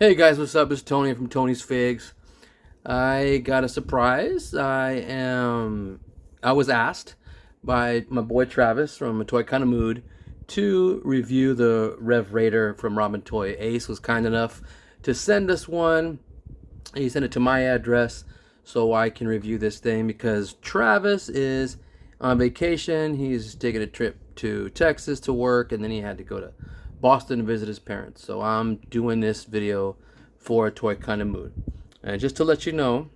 Hey guys, what's up? It's Tony from Tony's Figs. I got a surprise. I was asked by my boy Travis from A Toy Kind of Mood to review the Rev Raider from Ramen Toy. Ace was kind enough to send us one. He sent it to my address so I can review this thing because Travis is on vacation. He's taking a trip to Texas to work, and then he had to go to Boston to visit his parents. So I'm doing this video for A Toy Kind of Mood. And just to let you know,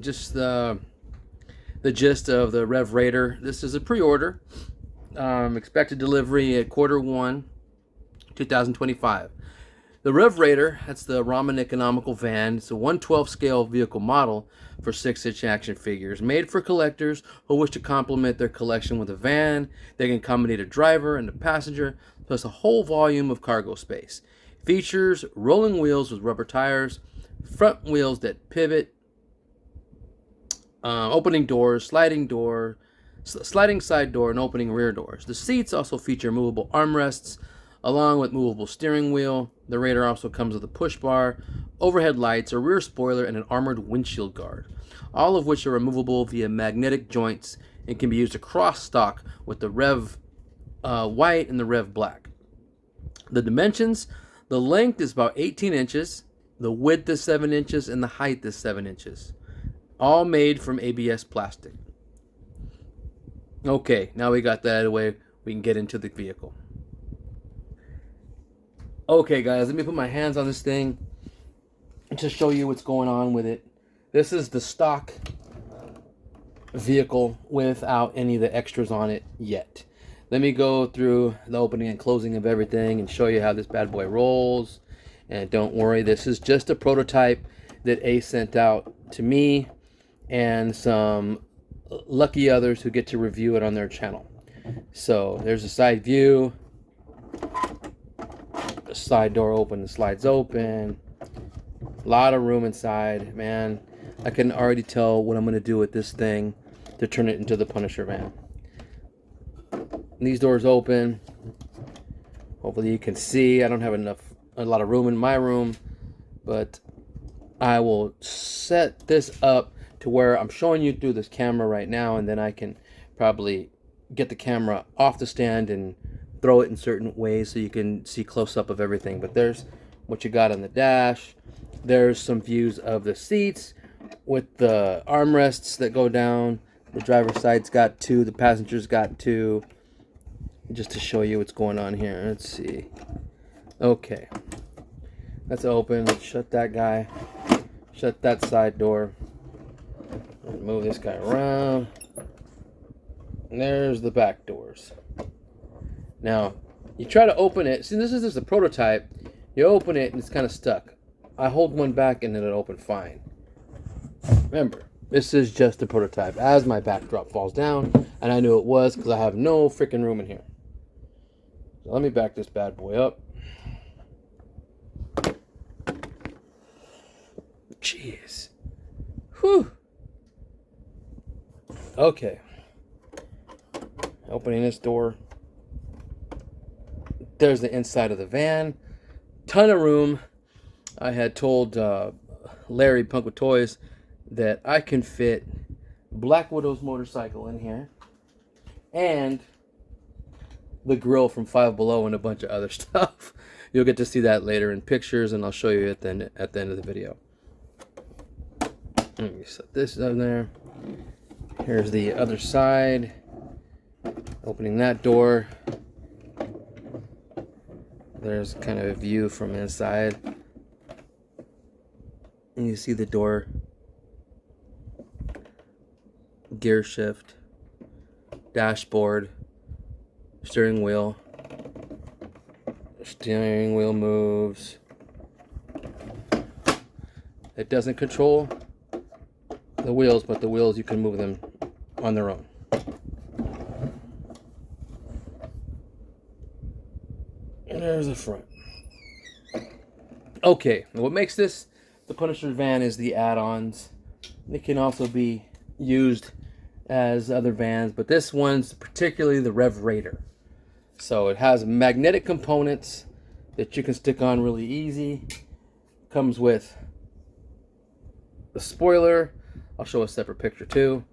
just the gist of the Rev Raider. This is a pre-order. Expected delivery at Q1 2025. The Rev Raider, that's the Ramen economical van. It's a 1/12 scale vehicle model for 6-inch action figures, made for collectors who wish to complement their collection with a van. They can accommodate a driver and a passenger, plus a whole volume of cargo space. Features rolling wheels with rubber tires, front wheels that pivot, opening doors, sliding side door, and opening rear doors. The seats also feature movable armrests, along with movable steering wheel. The Raider also comes with a push bar, overhead lights, a rear spoiler, and an armored windshield guard, all of which are removable via magnetic joints and can be used across stock with the Rev white and the Rev black. The dimensions: the length is about 18 inches, the width is 7 inches, and the height is 7 inches. All made from ABS plastic. Okay, now we got that out of the way, we can get into the vehicle. Okay guys, let me put my hands on this thing to show you what's going on with it. This is the stock vehicle without any of the extras on it yet. Let me go through the opening and closing of everything and show you how this bad boy rolls. And don't worry, this is just a prototype that Ace sent out to me and some lucky others who get to review it on their channel. So there's a side view. The side door open, the slides open. A lot of room inside, man. I can already tell what I'm going to do with this thing to turn it into the Punisher van. These doors open. Hopefully you can see. I don't have a lot of room in my room, but I will set this up to where I'm showing you through this camera right now, and then I can probably get the camera off the stand and throw it in certain ways so you can see close up of everything. But there's what you got on the dash. There's some views of the seats with the armrests that go down. The driver's side's got two, the passenger's got two. Just to show you what's going on here. Let's see. Okay. Let's open. Let's shut that guy. Shut that side door. Move this guy around. And there's the back doors. Now, you try to open it. See, this is just a prototype. You open it and it's kind of stuck. I hold one back and then it'll open fine. Remember, this is just a prototype. As my backdrop falls down, and I knew it was because I have no freaking room in here. So let me back this bad boy up. Jeez. Whew. Okay. Opening this door. There's the inside of the van. Ton of room. I had told Larry Punk with Toys that I can fit Black Widow's motorcycle in here and the grill from Five Below and a bunch of other stuff. You'll get to see that later in pictures, and I'll show you at the end of the video. Let me set this down there. Here's the other side. Opening that door. There's kind of a view from inside. And you see the door. Gear shift. Dashboard. Steering wheel. Steering wheel moves. It doesn't control the wheels, but the wheels, you can move them on their own. And there's the front. Okay, what makes this the Punisher van is the add-ons. It can also be used as other vans, but this one's particularly the Rev Raider. So it has magnetic components that you can stick on really easy. Comes with the spoiler. I'll show a separate picture too.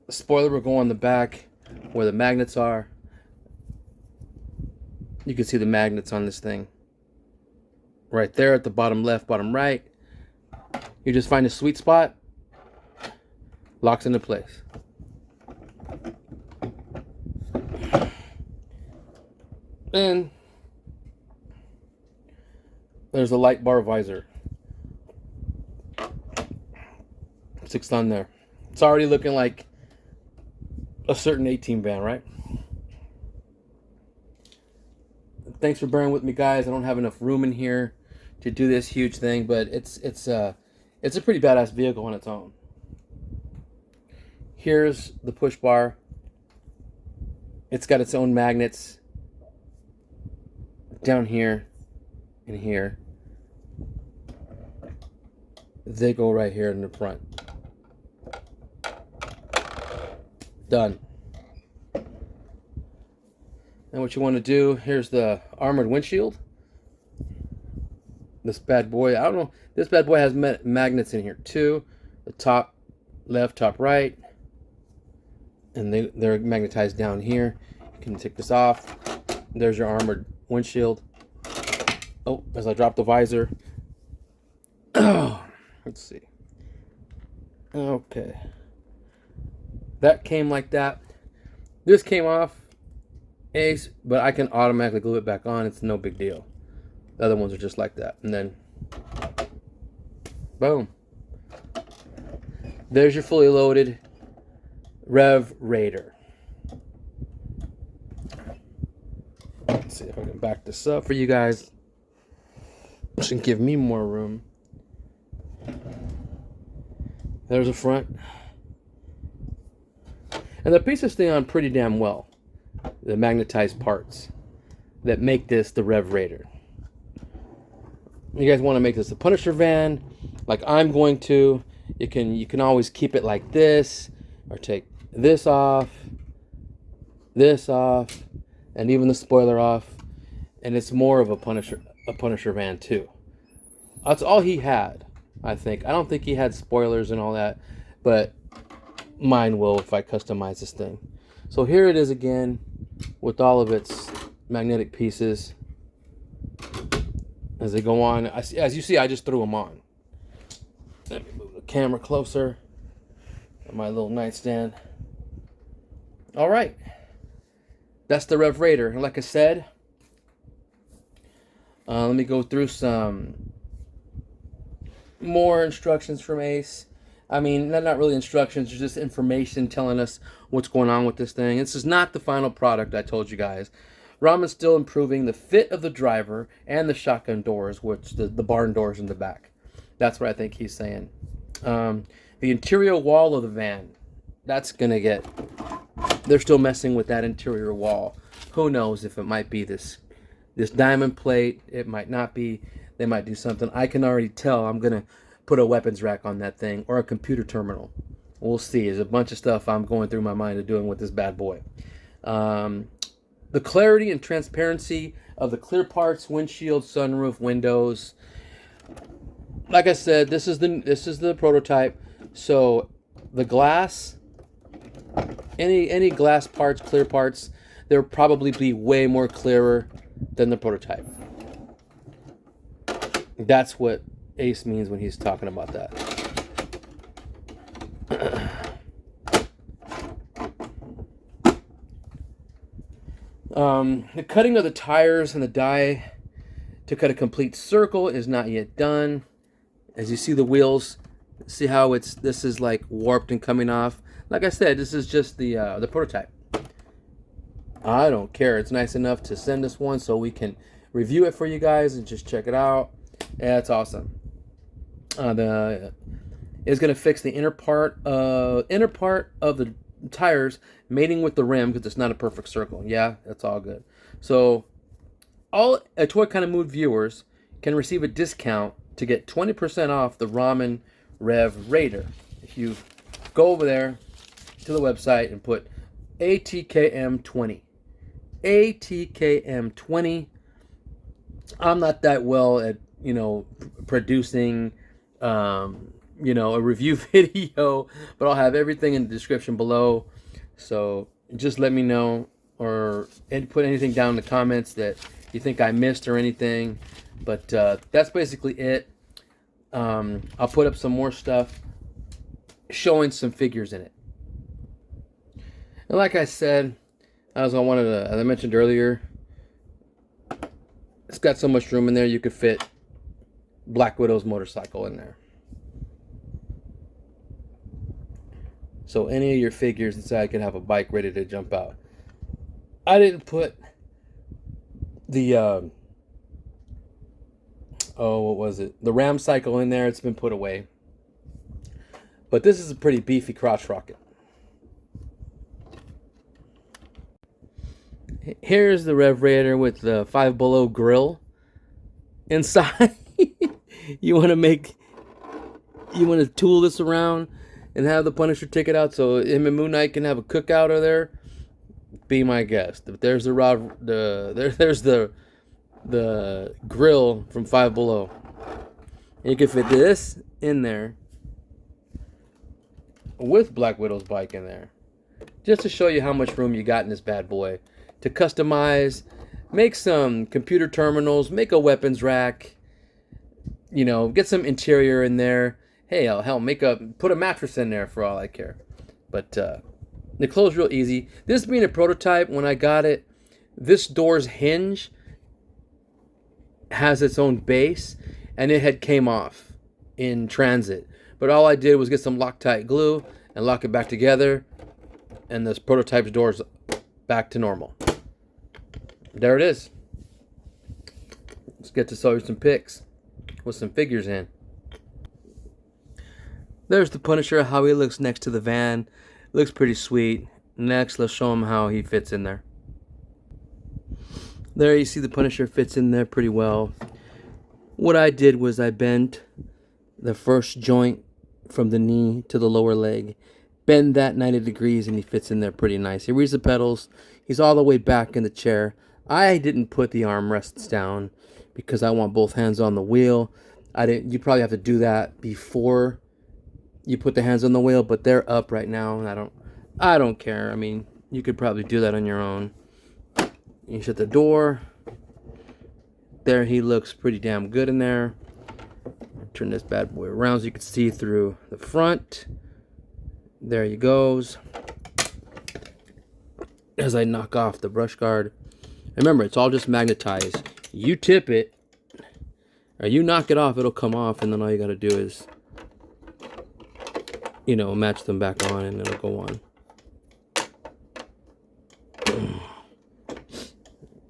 The spoiler will go on the back where the magnets are. You can see the magnets on this thing right there at the bottom left, bottom right. You just find a sweet spot, locks into place. And there's a light bar visor. Sticks on there. It's already looking like a certain 18 van, right? Thanks for bearing with me, guys. I don't have enough room in here to do this huge thing, but it's a pretty badass vehicle on its own. Here's the push bar. It's got its own magnets down here and here. They go right here in the front. Done. And what you want to do, here's the armored windshield. This bad boy, I don't know, this bad boy has magnets in here too. The top left, top right. And they're magnetized down here. You can take this off. There's your armored windshield. Oh, as I drop the visor. Oh, let's see. Okay. That came like that. This came off Ace, but I can automatically glue it back on. It's no big deal. The other ones are just like that. And then, boom. There's your fully loaded Rev Raider. Let's see if I can back this up for you guys. This should give me more room. There's a front. And the pieces stay on pretty damn well. The magnetized parts that make this the Rev Raider. You guys want to make this a Punisher van, like I'm going to. You can always keep it like this, or take this off, and even the spoiler off, and it's more of a Punisher van too. That's all he had, I think. I don't think he had spoilers and all that, but mine will if I customize this thing. So here it is again with all of its magnetic pieces as they go on. As you see, I just threw them on. Let me move the camera closer. My little nightstand. All right. That's the Rev Raider. And like I said, let me go through some more instructions from Ace. I mean, not really instructions, just information telling us what's going on with this thing. This is not the final product, I told you guys. Ramen's still improving the fit of the driver and the shotgun doors, which the barn doors in the back. That's what I think he's saying. The interior wall of the van, that's going to get... They're still messing with that interior wall. Who knows if it might be this diamond plate. It might not be. They might do something. I can already tell I'm going to put a weapons rack on that thing, or a computer terminal. We'll see. There's a bunch of stuff I'm going through my mind of doing with this bad boy. The clarity and transparency of the clear parts, windshield, sunroof, windows. Like I said, this is the prototype. So the glass, any glass parts, clear parts, they'll probably be way more clearer than the prototype. That's what Ace means when he's talking about that. The cutting of the tires and the die to cut a complete circle is not yet done. As you see the wheels, see how this is like warped and coming off. Like I said, this is just the prototype. I don't care. It's nice enough to send us one so we can review it for you guys and just check it out. Yeah, it's awesome. Is going to fix the inner part of the tires mating with the rim because it's not a perfect circle. Yeah, that's all good. So all Toy Kind of Mood viewers can receive a discount to get 20% off the Ramen Rev Raider. If you go over there to the website and put ATKM 20. ATKM 20. I'm not that well at, producing, a review video, but I'll have everything in the description below. So just let me know, or put anything down in the comments that you think I missed or anything. But that's basically it. I'll put up some more stuff showing some figures in it. And like I said, as I mentioned earlier, it's got so much room in there you could fit Black Widow's motorcycle in there. So any of your figures inside can have a bike ready to jump out. I didn't put the what was it? The Ram cycle in there. It's been put away. But this is a pretty beefy crotch rocket. Here's the Rev Raider with the Five Below grill inside. You want to tool this around and have the Punisher take it out so him and Moon Knight can have a cookout over there. Be my guest. If there's there's the grill from Five Below. You can fit this in there with Black Widow's bike in there, just to show you how much room you got in this bad boy to customize, make some computer terminals, make a weapons rack, get some interior in there. Hey, hell, put a mattress in there for all I care. But the close real easy. This being a prototype, when I got it, this door's hinge has its own base, and it had came off in transit. But all I did was get some Loctite glue and lock it back together, and this prototype's door's back to normal. There it is. Let's get to show you some pics with some figures in. There's the Punisher, how he looks next to the van. Looks pretty sweet. Next, let's show him how he fits in there. There you see the Punisher fits in there pretty well. What I did was I bent the first joint from the knee to the lower leg. Bend that 90 degrees and he fits in there pretty nice. He reads the pedals. He's all the way back in the chair. I didn't put the armrests down because I want both hands on the wheel. You probably have to do that before you put the hands on the wheel, but they're up right now, and I don't care. I mean, you could probably do that on your own. You shut the door. There, he looks pretty damn good in there. Turn this bad boy around so you can see through the front. There he goes. As I knock off the brush guard. Remember, it's all just magnetized. You tip it, or you knock it off, it'll come off, and then all you gotta do is, match them back on, and it'll go on.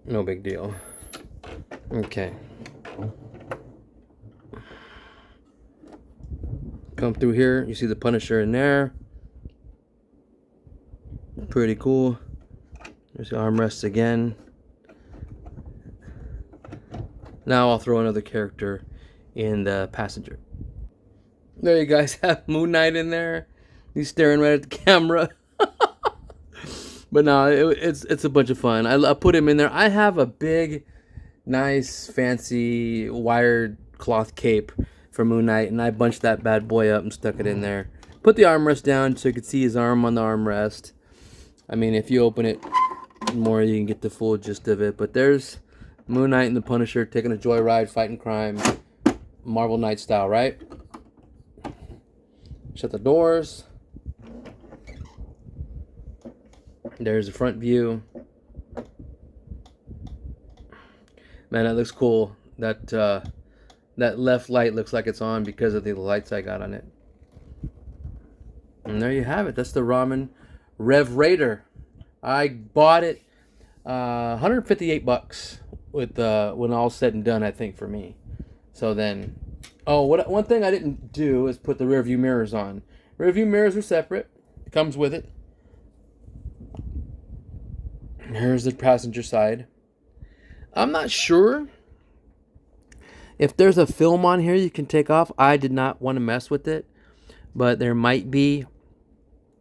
No big deal. Okay. Come through here, you see the Punisher in there. Pretty cool. There's the armrests again. Now I'll throw another character in the passenger. There you guys have Moon Knight in there. He's staring right at the camera. But no, it's a bunch of fun. I put him in there. I have a big, nice, fancy wired cloth cape for Moon Knight, and I bunched that bad boy up and stuck it in there. Put the armrest down so you could see his arm on the armrest. I mean, if you open it more, you can get the full gist of it. But there's Moon Knight and the Punisher taking a joyride, fighting crime, Marvel Knight style, right? Shut the doors. There's the front view. Man, that looks cool. That left light looks like it's on because of the lights I got on it. And there you have it. That's the Ramen Rev Raider. I bought it $158 with when all's said and done, I think, for me. So then, one thing I didn't do is put the rear view mirrors on. Rear view mirrors are separate. It comes with it. Here's the passenger side. I'm not sure if there's a film on here you can take off. I did not want to mess with it, but there might be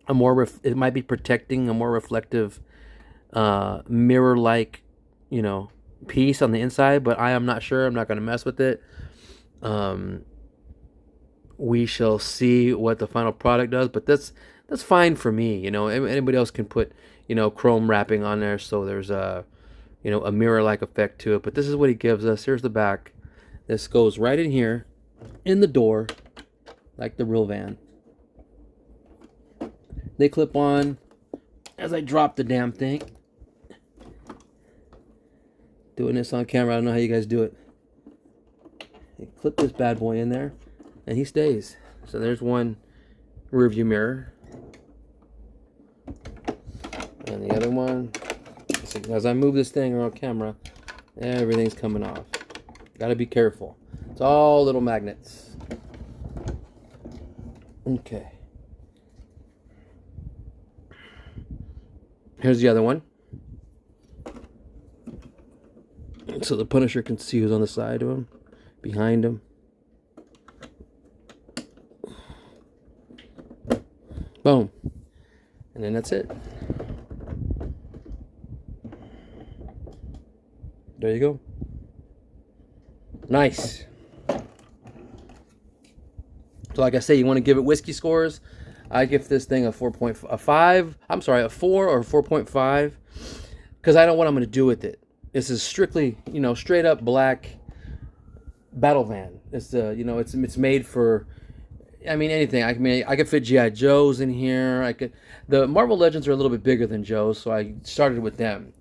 it might be protecting a more reflective mirror-like, piece on the inside, but I am not sure. I'm not going to mess with it. We shall see what the final product does, but that's fine for me. Anybody else can put chrome wrapping on there, so there's a mirror-like effect to it. But this is what he gives us. Here's the back. This goes right in here, in the door, like the real van. They clip on as I drop the damn thing. Doing this on camera, I don't know how you guys do it. You clip this bad boy in there, and he stays. So there's one rear view mirror. And the other one, so as I move this thing around camera, everything's coming off. Gotta be careful. It's all little magnets. Okay. Here's the other one. So the Punisher can see who's on the side of him, behind him. Boom. And then that's it. There you go. Nice. So like I say, you want to give it whiskey scores. I give this thing a 4.5. I'm sorry, a 4 or 4.5, because I know what I'm going to do with it. This is strictly, straight up black battle van. It's it's made for, anything. I could fit GI Joes in here. The Marvel Legends are a little bit bigger than Joe's, so I started with them.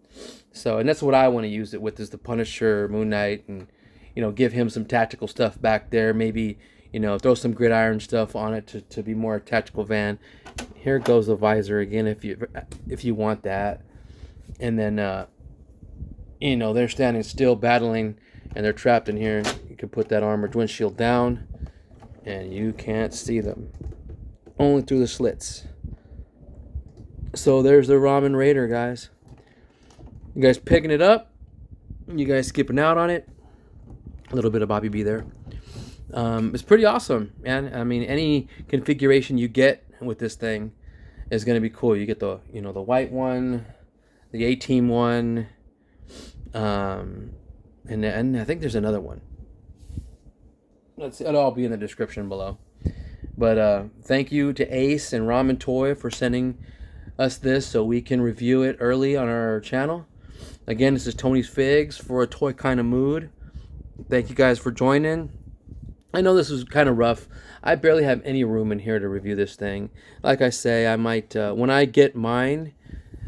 So, and that's what I want to use it with, is the Punisher, Moon Knight, and give him some tactical stuff back there. Maybe throw some gridiron stuff on it to be more a tactical van. Here goes the visor again, if you want that. And then they're standing still battling, and they're trapped in here. You can put that armored windshield down, and you can't see them, only through the slits. So there's the Ramen Raider, guys. You guys picking it up? You guys skipping out on it? A little bit of Bobby B there. It's pretty awesome, man. Any configuration you get with this thing is going to be cool. You get the the white one, the A-Team one, and I think there's another one. It'll all be in the description below. But thank you to Ace and Ramen Toy for sending us this so we can review it early on our channel. Again, this is Tony's Figs for a Toy Kind of Mood. Thank you guys for joining. I know this was kind of rough. I barely have any room in here to review this thing. Like I say, I might, when I get mine,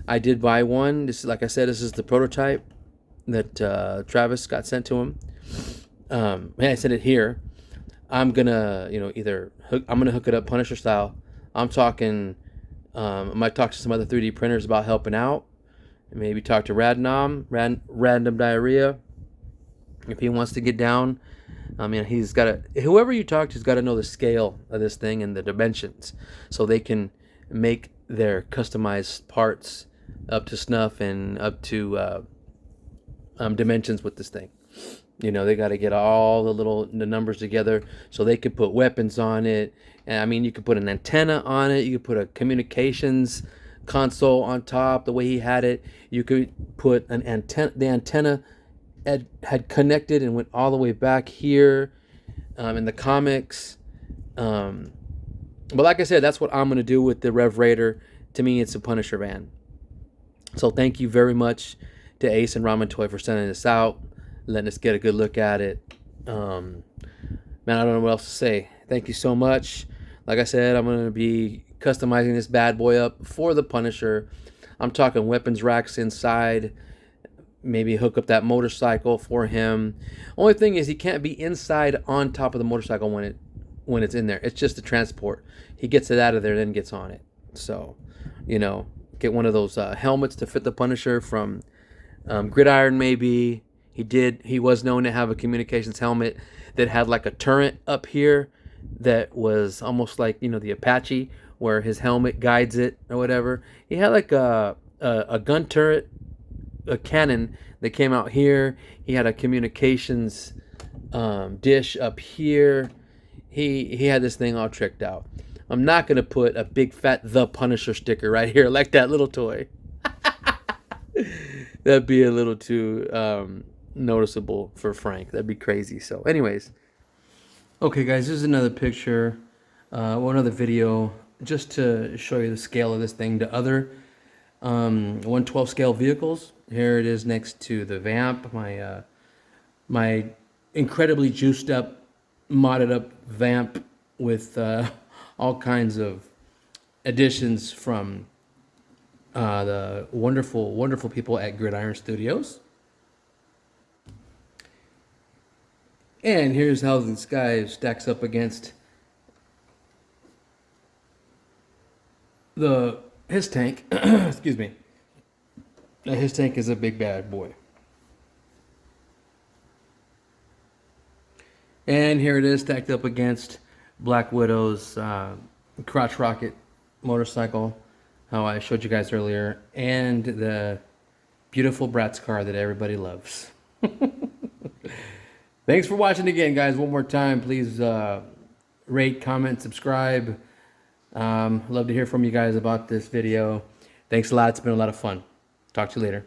I did buy one. This, like I said, this is the prototype that Travis got sent to him. I said it here. I'm gonna, I'm gonna hook it up Punisher style. I'm talking, I might talk to some other 3D printers about helping out. Maybe talk to Random Diarrhea, if he wants to get down. He's got to, whoever you talk to has got to know the scale of this thing and the dimensions, so they can make their customized parts up to snuff and up to dimensions with this thing. They got to get all the numbers together so they could put weapons on it. And you could put an antenna on it. You could put a communications console on top the way he had it. You could put an antenna. The antenna had connected and went all the way back here in the comics. But like I said, that's what I'm going to do with the Rev Raider. To me, it's a Punisher van. So thank you very much to Ace and Ramen Toy for sending this out, letting us get a good look at it. Man, I don't know what else to say. Thank you so much. Like I said, I'm going to be customizing this bad boy up for the Punisher. I'm talking weapons racks inside. Maybe hook up that motorcycle for him. Only thing is, he can't be inside on top of the motorcycle when it's in there. It's just the transport. He gets it out of there, then gets on it. So, get one of those helmets to fit the Punisher from Gridiron. Maybe he was known to have a communications helmet that had like a turret up here that was almost like the Apache, where his helmet guides it or whatever. He had like a gun turret, a cannon that came out here. He had a communications dish up here. He had this thing all tricked out. I'm not going to put a big fat The Punisher sticker right here like that little toy. That'd be a little too noticeable for Frank. That'd be crazy. So anyways, okay guys, this is another picture, another video, just to show you the scale of this thing to other 1/12 scale vehicles. Here it is next to the Vamp, my incredibly juiced up, modded up Vamp with all kinds of additions from the wonderful, wonderful people at Gridiron Studios. And here's how this guy stacks up against his tank. Excuse me. His tank is a big bad boy. And here it is stacked up against Black Widow's crotch rocket motorcycle, how I showed you guys earlier, and the beautiful Bratz car that everybody loves. Thanks for watching again, guys. One more time, please rate, comment, subscribe. Love to hear from you guys about this video. Thanks a lot. It's been a lot of fun. Talk to you later.